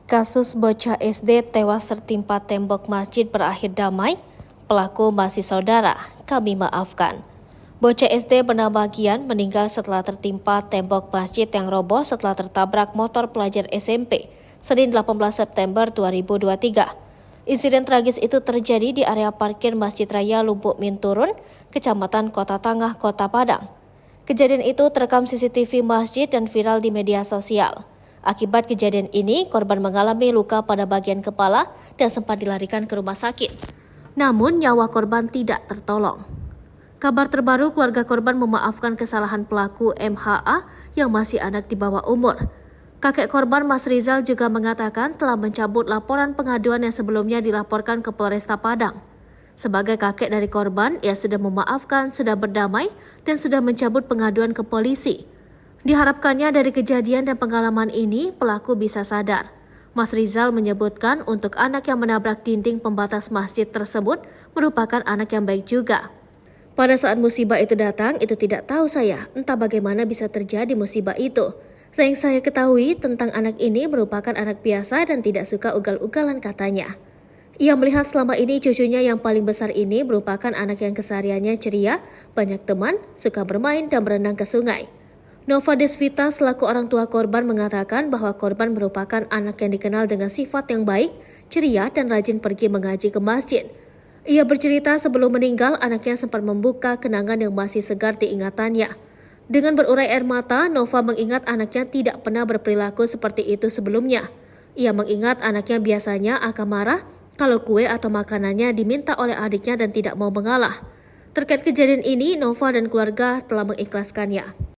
Kasus bocah SD tewas tertimpa tembok masjid berakhir damai, pelaku masih saudara, kami maafkan. Bocah SD bernama Gian meninggal setelah tertimpa tembok masjid yang roboh setelah tertabrak motor pelajar SMP, Senin 18 September 2023. Insiden tragis itu terjadi di area parkir Masjid Raya Lumbuk Minturun, Kecamatan Kota Tangah, Kota Padang. Kejadian itu terekam CCTV masjid dan viral di media sosial. Akibat kejadian ini, korban mengalami luka pada bagian kepala dan sempat dilarikan ke rumah sakit. Namun, nyawa korban tidak tertolong. Kabar terbaru, keluarga korban memaafkan kesalahan pelaku MHA yang masih anak di bawah umur. Kakek korban Mas Rizal juga mengatakan telah mencabut laporan pengaduan yang sebelumnya dilaporkan ke Polresta Padang. Sebagai kakek dari korban, ia sudah memaafkan, sudah berdamai, dan sudah mencabut pengaduan ke polisi. Diharapkannya dari kejadian dan pengalaman ini, pelaku bisa sadar. Mas Rizal menyebutkan untuk anak yang menabrak dinding pembatas masjid tersebut merupakan anak yang baik juga. Pada saat musibah itu datang, itu tidak tahu saya, entah bagaimana bisa terjadi musibah itu. Yang saya ketahui tentang anak ini merupakan anak biasa dan tidak suka ugal-ugalan katanya. Ia melihat selama ini cucunya yang paling besar ini merupakan anak yang kesehariannya ceria, banyak teman, suka bermain dan berenang ke sungai. Nova Desvita selaku orang tua korban mengatakan bahwa korban merupakan anak yang dikenal dengan sifat yang baik, ceria dan rajin pergi mengaji ke masjid. Ia bercerita sebelum meninggal anaknya sempat membuka kenangan yang masih segar di ingatannya. Dengan berurai air mata, Nova mengingat anaknya tidak pernah berperilaku seperti itu sebelumnya. Ia mengingat anaknya biasanya akan marah kalau kue atau makanannya diminta oleh adiknya dan tidak mau mengalah. Terkait kejadian ini, Nova dan keluarga telah mengikhlaskannya.